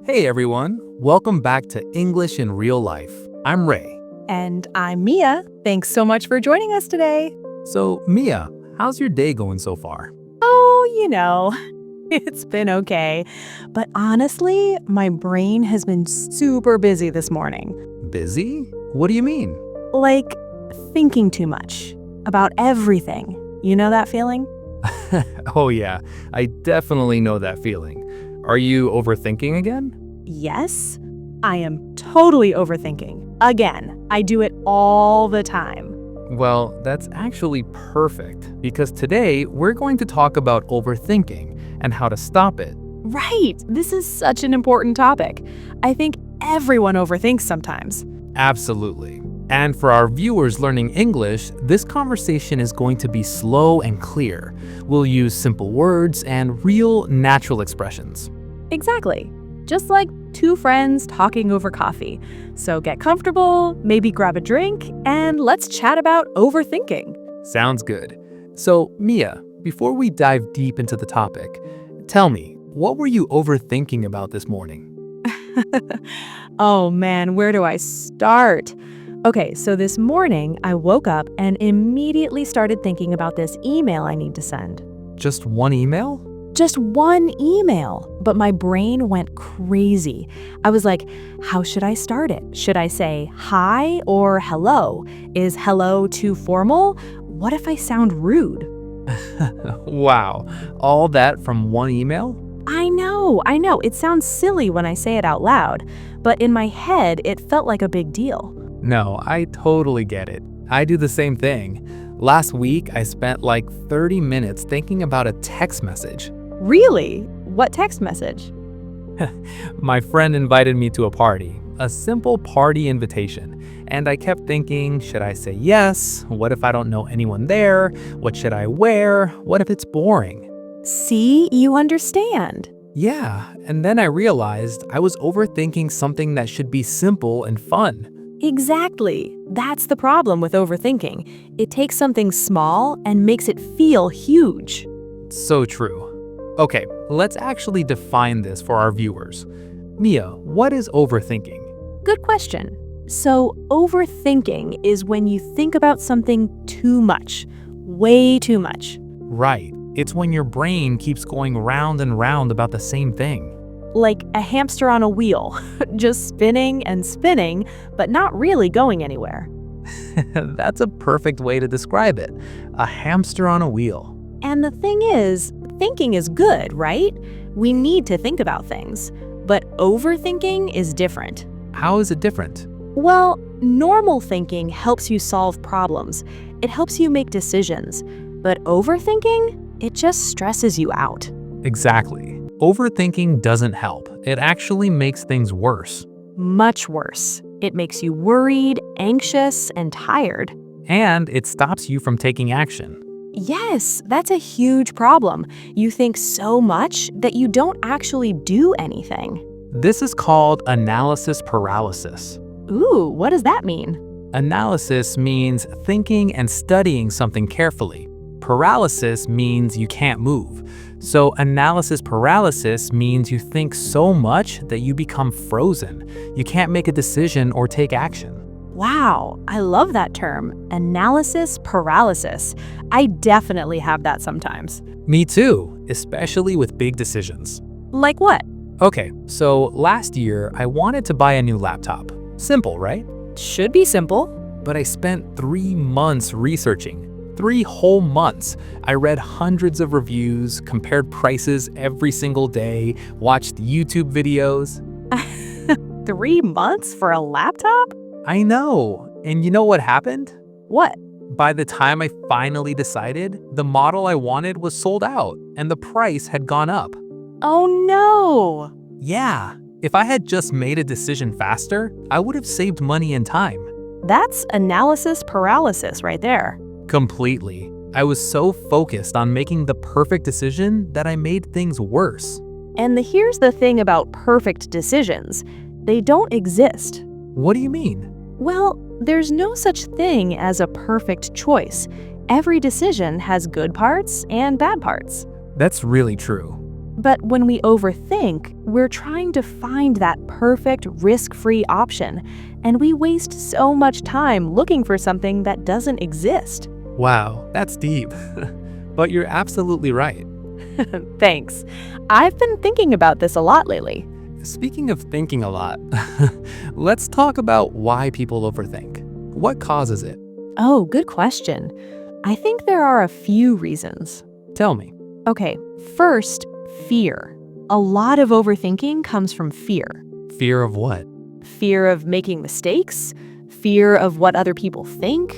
Hey everyone, welcome back to English in Real Life. I'm Ray. And I'm Mia. Thanks so much for joining us today. So, Mia, how's your day going so far? Oh, it's been okay. But honestly, my brain has been super busy this morning. Busy? What do you mean? Like, thinking too much about everything. You know that feeling? Oh yeah, I definitely know that feeling. Are you overthinking again? Yes, I am totally overthinking. Again, I do it all the time. Well, that's actually perfect because today we're going to talk about overthinking and how to stop it. Right, this is such an important topic. I think everyone overthinks sometimes. Absolutely. And for our viewers learning English, this conversation is going to be slow and clear. We'll use simple words and real, natural expressions. Exactly. Just like two friends talking over coffee. So get comfortable, maybe grab a drink, and let's chat about overthinking. Sounds good. So, Mia, before we dive deep into the topic, tell me, what were you overthinking about this morning? Oh man, where do I start? Okay, so this morning I woke up and immediately started thinking about this email I need to send. Just one email? Just one email, but my brain went crazy. I was like, how should I start it? Should I say hi or hello? Is hello too formal? What if I sound rude? Wow, all that from one email? I know. It sounds silly when I say it out loud, but in my head, it felt like a big deal. No, I totally get it. I do the same thing. Last week, I spent like 30 minutes thinking about a text message. Really? What text message? My friend invited me to a party, a simple party invitation, and I kept thinking, should I say yes? What if I don't know anyone there? What should I wear? What if it's boring? See, you understand. Yeah, and then I realized I was overthinking something that should be simple and fun. Exactly. That's the problem with overthinking. It takes something small and makes it feel huge. So true. Okay, let's actually define this for our viewers. Mia, what is overthinking? Good question. So, overthinking is when you think about something too much, way too much. Right. It's when your brain keeps going round and round about the same thing. Like a hamster on a wheel, just spinning and spinning, but not really going anywhere. That's a perfect way to describe it. A hamster on a wheel. And the thing is, thinking is good, right? We need to think about things. But overthinking is different. How is it different? Well, normal thinking helps you solve problems. It helps you make decisions. But overthinking, it just stresses you out. Exactly. Overthinking doesn't help. It actually makes things worse. Much worse. It makes you worried, anxious, and tired. And it stops you from taking action. Yes, that's a huge problem. You think so much that you don't actually do anything. This is called analysis paralysis. Ooh, what does that mean? Analysis means thinking and studying something carefully. Paralysis means you can't move. So analysis paralysis means you think so much that you become frozen. You can't make a decision or take action. Wow, I love that term, analysis paralysis. I definitely have that sometimes. Me too, especially with big decisions. Like what? Okay, so last year I wanted to buy a new laptop. Simple, right? Should be simple. But I spent 3 months researching. 3 whole months. I read hundreds of reviews, compared prices every single day, watched YouTube videos. 3 months for a laptop? I know. And you know what happened? What? By the time I finally decided, the model I wanted was sold out and the price had gone up. Oh no! Yeah, if I had just made a decision faster, I would have saved money and time. That's analysis paralysis right there. Completely. I was so focused on making the perfect decision that I made things worse. And here's the thing about perfect decisions. They don't exist. What do you mean? Well, there's no such thing as a perfect choice. Every decision has good parts and bad parts. That's really true. But when we overthink, we're trying to find that perfect risk-free option, and we waste so much time looking for something that doesn't exist. Wow, that's deep. But you're absolutely right. Thanks. I've been thinking about this a lot lately. Speaking of thinking a lot, let's talk about why people overthink. What causes it? Oh, good question. I think there are a few reasons. Tell me. Okay, first, fear. A lot of overthinking comes from fear. Fear of what? Fear of making mistakes, fear of what other people think,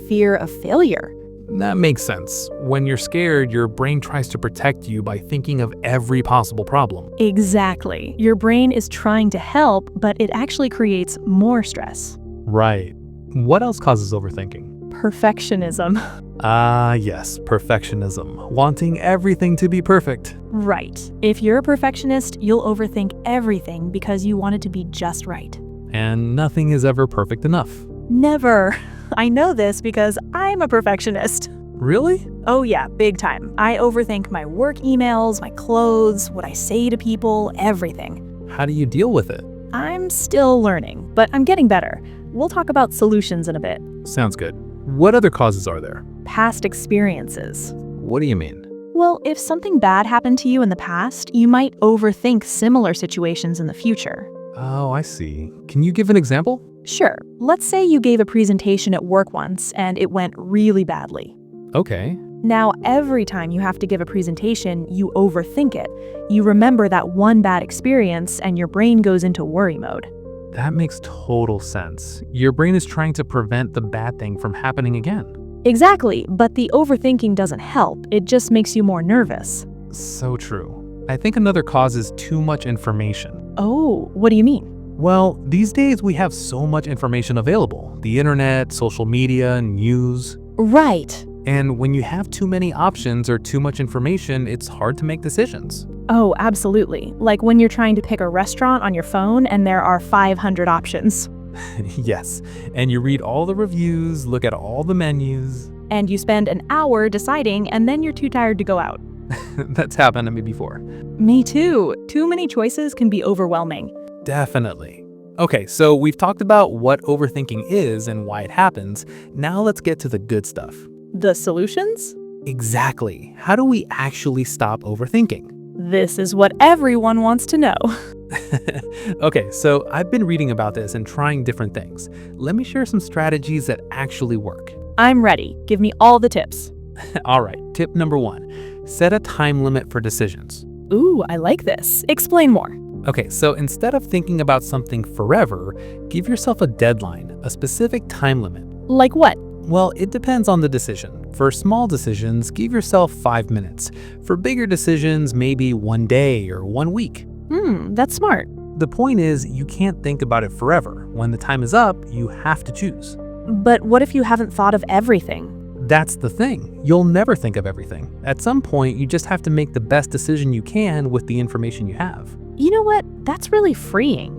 fear of failure. That makes sense. When you're scared, your brain tries to protect you by thinking of every possible problem. Exactly. Your brain is trying to help, but it actually creates more stress. Right. What else causes overthinking? Perfectionism. Ah, yes, perfectionism. Wanting everything to be perfect. Right. If you're a perfectionist, you'll overthink everything because you want it to be just right. And nothing is ever perfect enough. Never. I know this because I'm a perfectionist. Really? Oh yeah, big time. I overthink my work emails, my clothes, what I say to people, everything. How do you deal with it? I'm still learning, but I'm getting better. We'll talk about solutions in a bit. Sounds good. What other causes are there? Past experiences. What do you mean? Well, if something bad happened to you in the past, you might overthink similar situations in the future. Oh, I see. Can you give an example? Sure, let's say you gave a presentation at work once and it went really badly. Okay. Now, every time you have to give a presentation, you overthink it. You remember that one bad experience and your brain goes into worry mode. That makes total sense. Your brain is trying to prevent the bad thing from happening again. Exactly, but the overthinking doesn't help. It just makes you more nervous. So true. I think another cause is too much information. Oh, what do you mean? Well, these days we have so much information available. The internet, social media, news. Right. And when you have too many options or too much information, it's hard to make decisions. Oh, absolutely. Like when you're trying to pick a restaurant on your phone and there are 500 options. Yes, and you read all the reviews, look at all the menus. And you spend an hour deciding and then you're too tired to go out. That's happened to me before. Me too. Too many choices can be overwhelming. Definitely. Okay, so we've talked about what overthinking is and why it happens. Now let's get to the good stuff. The solutions? Exactly. How do we actually stop overthinking? This is what everyone wants to know. Okay, so I've been reading about this and trying different things. Let me share some strategies that actually work. I'm ready. Give me all the tips. All right, tip number 1, set a time limit for decisions. Ooh, I like this. Explain more. Okay, so instead of thinking about something forever, give yourself a deadline, a specific time limit. Like what? Well, it depends on the decision. For small decisions, give yourself 5 minutes. For bigger decisions, maybe 1 day or 1 week. That's smart. The point is, you can't think about it forever. When the time is up, you have to choose. But what if you haven't thought of everything? That's the thing. You'll never think of everything. At some point, you just have to make the best decision you can with the information you have. You know what? That's really freeing.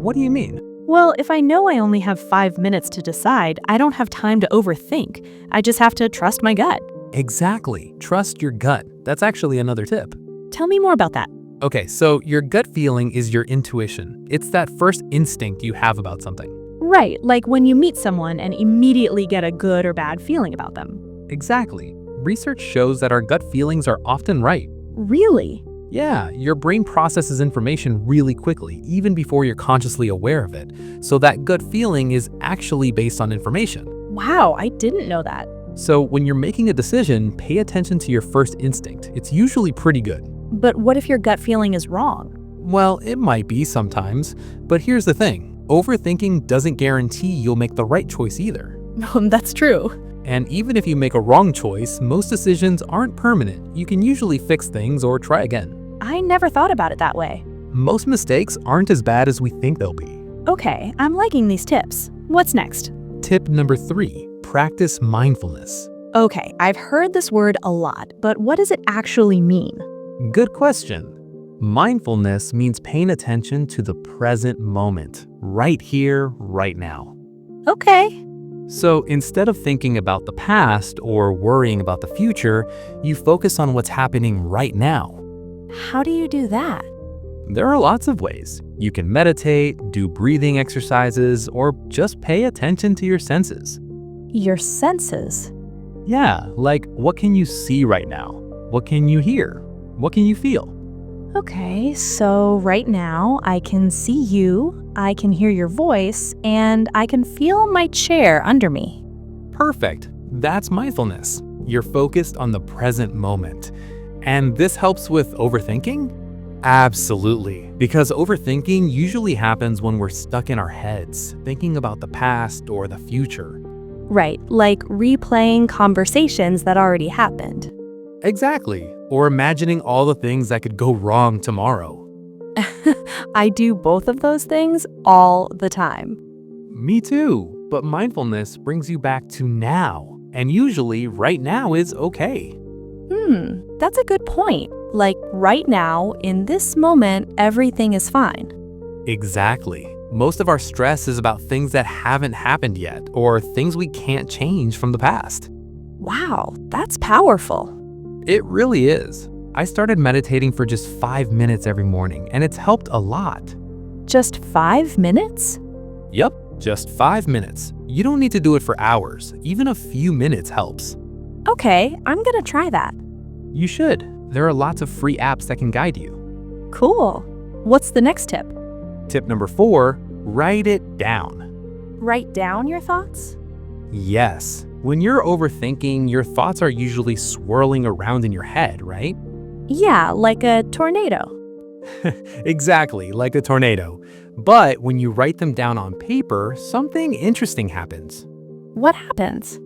What do you mean? Well, if I know I only have 5 minutes to decide, I don't have time to overthink. I just have to trust my gut. Exactly. Trust your gut. That's actually another tip. Tell me more about that. Okay, so your gut feeling is your intuition. It's that first instinct you have about something. Right, like when you meet someone and immediately get a good or bad feeling about them. Exactly. Research shows that our gut feelings are often right. Really? Yeah, your brain processes information really quickly, even before you're consciously aware of it. So that gut feeling is actually based on information. Wow, I didn't know that. So when you're making a decision, pay attention to your first instinct. It's usually pretty good. But what if your gut feeling is wrong? Well, it might be sometimes, but here's the thing. Overthinking doesn't guarantee you'll make the right choice either. That's true. And even if you make a wrong choice, most decisions aren't permanent. You can usually fix things or try again. I never thought about it that way. Most mistakes aren't as bad as we think they'll be. Okay, I'm liking these tips. What's next? Tip number 3, practice mindfulness. Okay, I've heard this word a lot, but what does it actually mean? Good question. Mindfulness means paying attention to the present moment, right here, right now. Okay. So instead of thinking about the past or worrying about the future, you focus on what's happening right now. How do you do that? There are lots of ways. You can meditate, do breathing exercises, or just pay attention to your senses. Your senses. Yeah, like what can you see right now? What can you hear? What can you feel? Okay, so right now I can see you, I can hear your voice, and I can feel my chair under me. Perfect. That's mindfulness. You're focused on the present moment. And this helps with overthinking? Absolutely, because overthinking usually happens when we're stuck in our heads, thinking about the past or the future. Right, like replaying conversations that already happened. Exactly, or imagining all the things that could go wrong tomorrow. I do both of those things all the time. Me too, but mindfulness brings you back to now, and usually right now is okay. That's a good point. Like right now, in this moment, everything is fine. Exactly. Most of our stress is about things that haven't happened yet, or things we can't change from the past. Wow, that's powerful. It really is. I started meditating for just 5 minutes every morning, and it's helped a lot. Just 5 minutes? Yep, just 5 minutes. You don't need to do it for hours. Even a few minutes helps. Okay, I'm gonna try that. You should. There are lots of free apps that can guide you. Cool. What's the next tip? Tip number 4, write it down. Write down your thoughts? Yes. When you're overthinking, your thoughts are usually swirling around in your head, right? Yeah, like a tornado. Exactly, like a tornado. But when you write them down on paper, something interesting happens. What happens?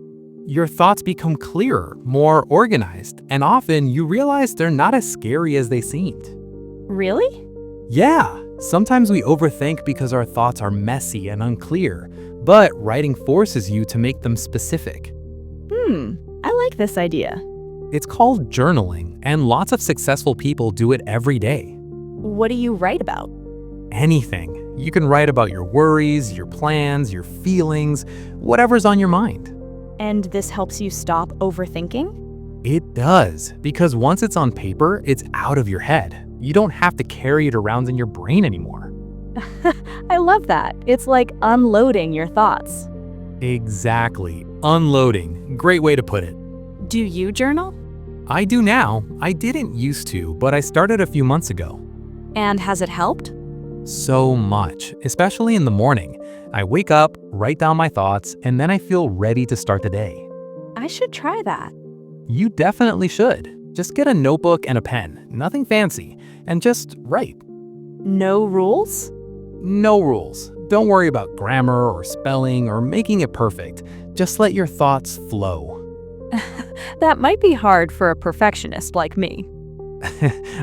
Your thoughts become clearer, more organized, and often you realize they're not as scary as they seemed. Really? Yeah, sometimes we overthink because our thoughts are messy and unclear, but writing forces you to make them specific. I like this idea. It's called journaling, and lots of successful people do it every day. What do you write about? Anything. You can write about your worries, your plans, your feelings, whatever's on your mind. And this helps you stop overthinking? It does, because once it's on paper, it's out of your head. You don't have to carry it around in your brain anymore. I love that. It's like unloading your thoughts. Exactly. Unloading. Great way to put it. Do you journal? I do now. I didn't used to, but I started a few months ago. And has it helped? So much, especially in the morning. I wake up, write down my thoughts, and then I feel ready to start the day. I should try that. You definitely should. Just get a notebook and a pen, nothing fancy, and just write. No rules? No rules. Don't worry about grammar or spelling or making it perfect. Just let your thoughts flow. That might be hard for a perfectionist like me.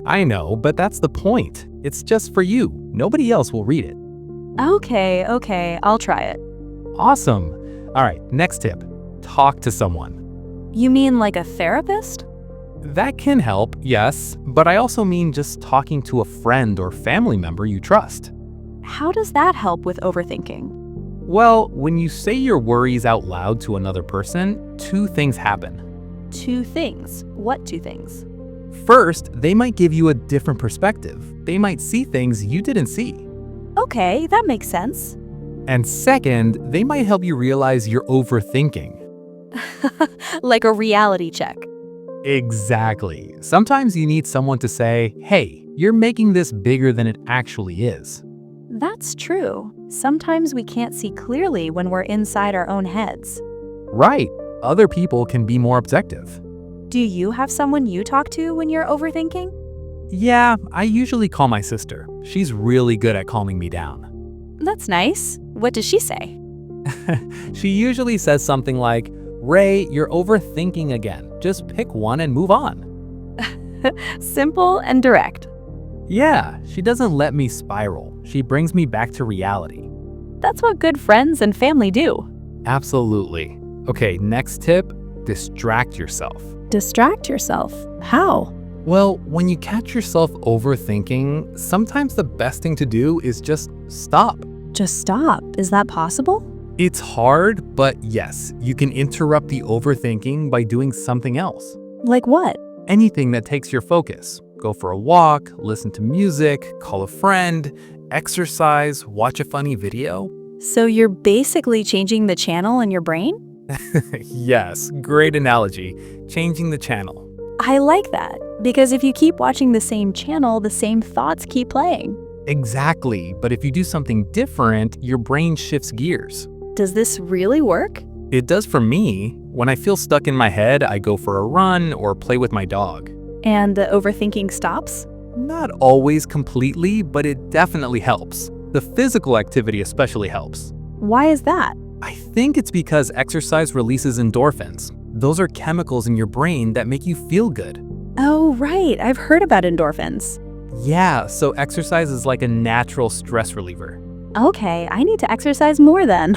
I know, but that's the point. It's just for you. Nobody else will read it. Okay, I'll try it. Awesome. All right, next tip. Talk to someone. You mean like a therapist? That can help, yes, but I also mean just talking to a friend or family member you trust. How does that help with overthinking? Well, when you say your worries out loud to another person, 2 things happen. 2 things. What 2 things? First, they might give you a different perspective. They might see things you didn't see. Okay, that makes sense. And second, they might help you realize you're overthinking. Like a reality check. Exactly. Sometimes you need someone to say, hey, you're making this bigger than it actually is. That's true. Sometimes we can't see clearly when we're inside our own heads. Right. Other people can be more objective. Do you have someone you talk to when you're overthinking? Yeah, I usually call my sister. She's really good at calming me down. That's nice. What does she say? She usually says something like, Ray, you're overthinking again. Just pick one and move on. Simple and direct. Yeah, she doesn't let me spiral. She brings me back to reality. That's what good friends and family do. Absolutely. Okay, next tip, distract yourself. Distract yourself. How? Well, when you catch yourself overthinking, sometimes the best thing to do is just stop. Just stop. Is that possible? It's hard, but yes, you can interrupt the overthinking by doing something else. Like what? Anything that takes your focus. Go for a walk, listen to music, call a friend, exercise, watch a funny video. So you're basically changing the channel in your brain? Yes, great analogy. Changing the channel. I like that, because if you keep watching the same channel, the same thoughts keep playing. Exactly, but if you do something different, your brain shifts gears. Does this really work? It does for me. When I feel stuck in my head, I go for a run or play with my dog. And the overthinking stops? Not always completely, but it definitely helps. The physical activity especially helps. Why is that? I think it's because exercise releases endorphins. Those are chemicals in your brain that make you feel good. Oh, right. I've heard about endorphins. Yeah, so exercise is like a natural stress reliever. Okay, I need to exercise more then.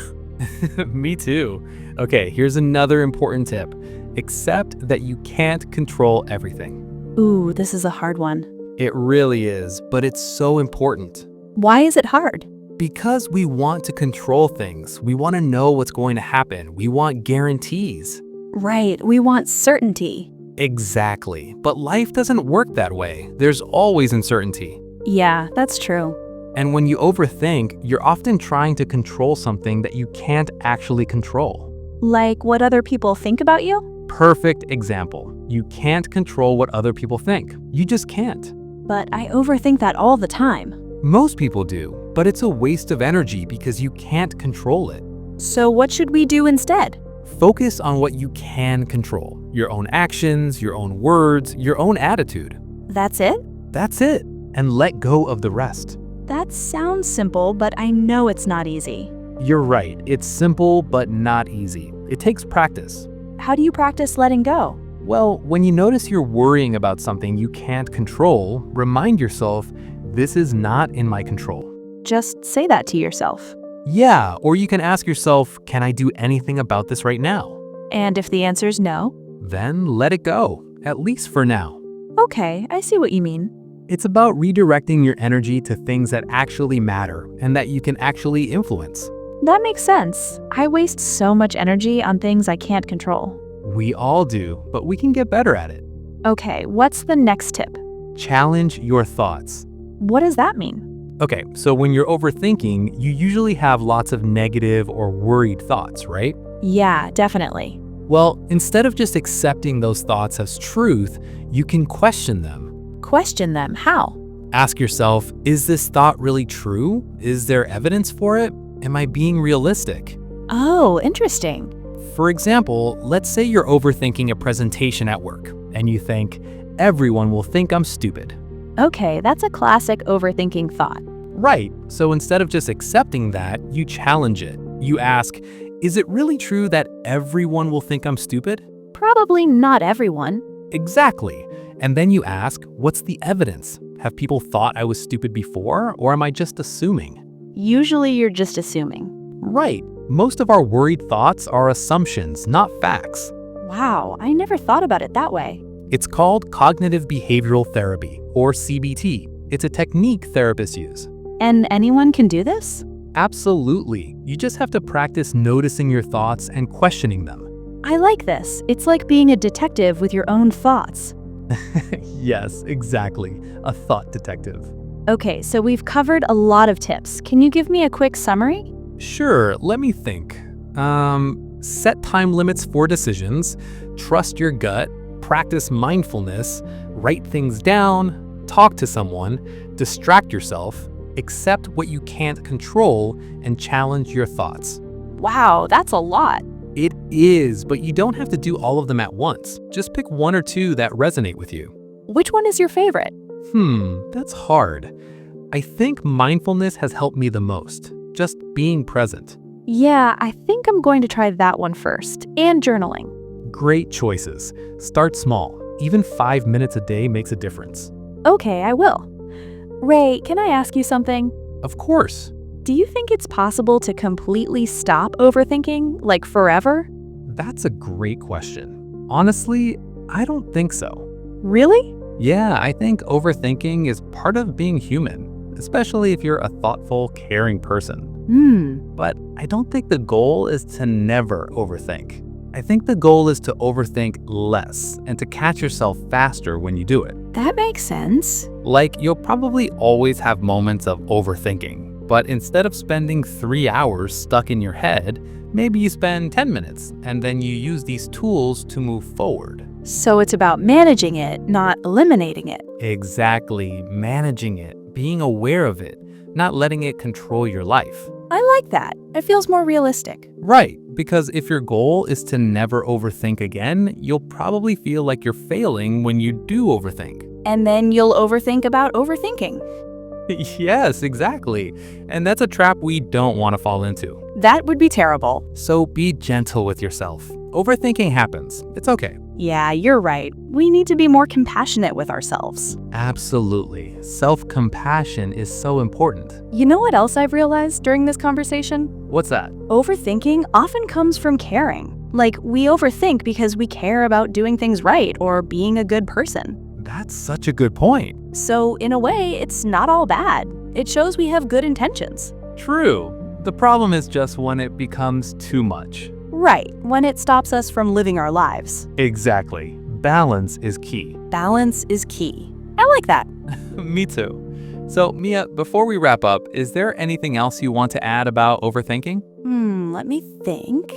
Me too. Okay, here's another important tip. Accept that you can't control everything. Ooh, this is a hard one. It really is, but it's so important. Why is it hard? Because we want to control things. We want to know what's going to happen. We want guarantees. Right, we want certainty. Exactly. But life doesn't work that way. There's always uncertainty. Yeah, that's true. And when you overthink, you're often trying to control something that you can't actually control. Like what other people think about you? Perfect example. You can't control what other people think. You just can't. But I overthink that all the time. Most people do, but it's a waste of energy because you can't control it. So what should we do instead? Focus on what you can control. Your own actions, your own words, your own attitude. That's it? That's it. And let go of the rest. That sounds simple, but I know it's not easy. You're right. It's simple, but not easy. It takes practice. How do you practice letting go? Well, when you notice you're worrying about something you can't control, remind yourself, this is not in my control. Just say that to yourself. Yeah, or you can ask yourself, can I do anything about this right now? And if the answer's no? Then let it go, at least for now. Okay, I see what you mean. It's about redirecting your energy to things that actually matter and that you can actually influence. That makes sense. I waste so much energy on things I can't control. We all do, but we can get better at it. Okay, what's the next tip? Challenge your thoughts. What does that mean? Okay, so when you're overthinking, you usually have lots of negative or worried thoughts, right? Yeah, definitely. Well, instead of just accepting those thoughts as truth, you can question them. Question them. How? Ask yourself, is this thought really true? Is there evidence for it? Am I being realistic? Oh, interesting. For example, let's say you're overthinking a presentation at work, and you think, everyone will think I'm stupid. Okay, that's a classic overthinking thought. Right, so instead of just accepting that, you challenge it. You ask, is it really true that everyone will think I'm stupid? Probably not everyone. Exactly. And then you ask, what's the evidence? Have people thought I was stupid before, or am I just assuming? Usually you're just assuming. Right. Most of our worried thoughts are assumptions, not facts. Wow, I never thought about it that way. It's called cognitive behavioral therapy, or CBT. It's a technique therapists use. And anyone can do this? Absolutely. You just have to practice noticing your thoughts and questioning them. I like this. It's like being a detective with your own thoughts. Yes, exactly. A thought detective. Okay, so we've covered a lot of tips. Can you give me a quick summary? Sure, let me think. Set time limits for decisions, trust your gut, practice mindfulness, write things down, talk to someone, distract yourself, accept what you can't control, and challenge your thoughts. Wow, that's a lot. It is, but you don't have to do all of them at once. Just pick one or two that resonate with you. Which one is your favorite? That's hard. I think mindfulness has helped me the most. Just being present. Yeah, I think I'm going to try that one first. And journaling. Great choices. Start small. Even 5 minutes a day makes a difference. Okay, I will. Ray, can I ask you something? Of course. Do you think it's possible to completely stop overthinking, like forever? That's a great question. Honestly, I don't think so. Really? Yeah, I think overthinking is part of being human, especially if you're a thoughtful, caring person. But I don't think the goal is to never overthink. I think the goal is to overthink less and to catch yourself faster when you do it. That makes sense. Like, you'll probably always have moments of overthinking, but instead of spending 3 hours stuck in your head, maybe you spend 10 minutes, and then you use these tools to move forward. So it's about managing it, not eliminating it. Exactly, managing it, being aware of it, not letting it control your life. I like that. It feels more realistic. Right, because if your goal is to never overthink again, you'll probably feel like you're failing when you do overthink. And then you'll overthink about overthinking. Yes, exactly. And that's a trap we don't want to fall into. That would be terrible. So be gentle with yourself. Overthinking happens. It's okay. Yeah, you're right. We need to be more compassionate with ourselves. Absolutely. Self-compassion is so important. You know what else I've realized during this conversation? What's that? Overthinking often comes from caring. Like, we overthink because we care about doing things right or being a good person. That's such a good point. So, in a way, it's not all bad. It shows we have good intentions. True. The problem is just when it becomes too much. Right, when it stops us from living our lives. Exactly. Balance is key. Balance is key. I like that. Me too. So, Mia, before we wrap up, is there anything else you want to add about overthinking? Let me think.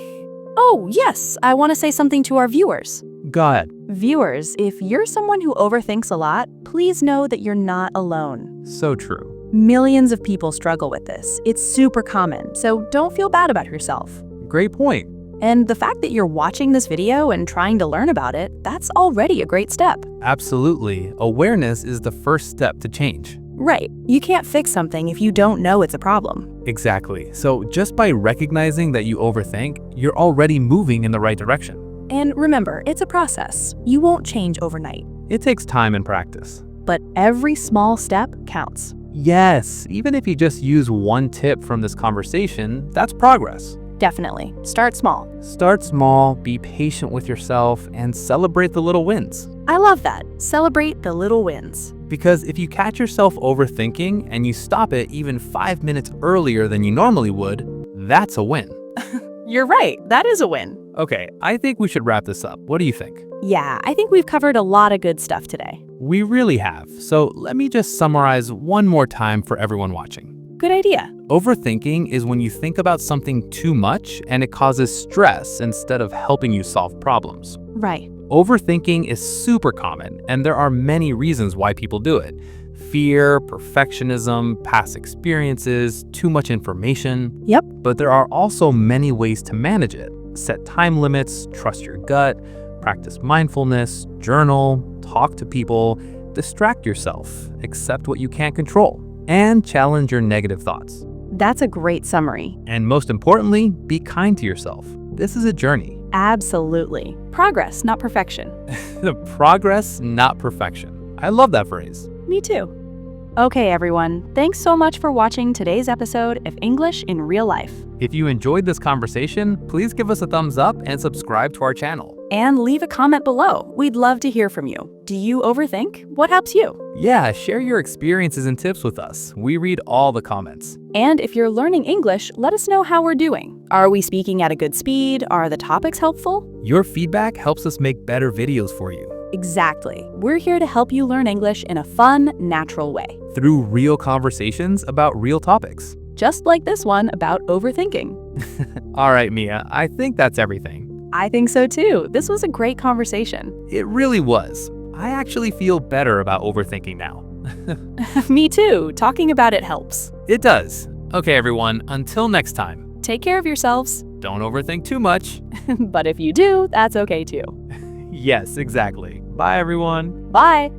Oh, yes, I want to say something to our viewers. Go ahead. Viewers, if you're someone who overthinks a lot, please know that you're not alone. So true. Millions of people struggle with this. It's super common, so don't feel bad about yourself. Great point. And the fact that you're watching this video and trying to learn about it, that's already a great step. Absolutely. Awareness is the first step to change. Right. You can't fix something if you don't know it's a problem. Exactly. So just by recognizing that you overthink, you're already moving in the right direction. And remember, it's a process. You won't change overnight. It takes time and practice. But every small step counts. Yes, even if you just use one tip from this conversation, that's progress. Definitely. Start small. Start small, be patient with yourself, and celebrate the little wins. I love that. Celebrate the little wins. Because if you catch yourself overthinking and you stop it even 5 minutes earlier than you normally would, that's a win. You're right. That is a win. Okay, I think we should wrap this up. What do you think? Yeah, I think we've covered a lot of good stuff today. We really have. So let me just summarize one more time for everyone watching. Good idea. Overthinking is when you think about something too much and it causes stress instead of helping you solve problems. Right. Overthinking is super common, and there are many reasons why people do it. Fear, perfectionism, past experiences, too much information. Yep. But there are also many ways to manage it. Set time limits, trust your gut, practice mindfulness, journal, talk to people, distract yourself, accept what you can't control, and challenge your negative thoughts. That's a great summary. And most importantly, be kind to yourself. This is a journey. Absolutely. Progress, not perfection. The progress, not perfection. I love that phrase. Me too. Okay, everyone. Thanks so much for watching today's episode of English in Real Life. If you enjoyed this conversation, please give us a thumbs up and subscribe to our channel. And leave a comment below. We'd love to hear from you. Do you overthink? What helps you? Yeah, share your experiences and tips with us. We read all the comments. And if you're learning English, let us know how we're doing. Are we speaking at a good speed? Are the topics helpful? Your feedback helps us make better videos for you. Exactly. We're here to help you learn English in a fun, natural way. Through real conversations about real topics. Just like this one about overthinking. All right, Mia, I think that's everything. I think so too. This was a great conversation. It really was. I actually feel better about overthinking now. Me too. Talking about it helps. It does. Okay, everyone, until next time. Take care of yourselves. Don't overthink too much. But if you do, that's okay too. Yes, exactly. Bye, everyone. Bye.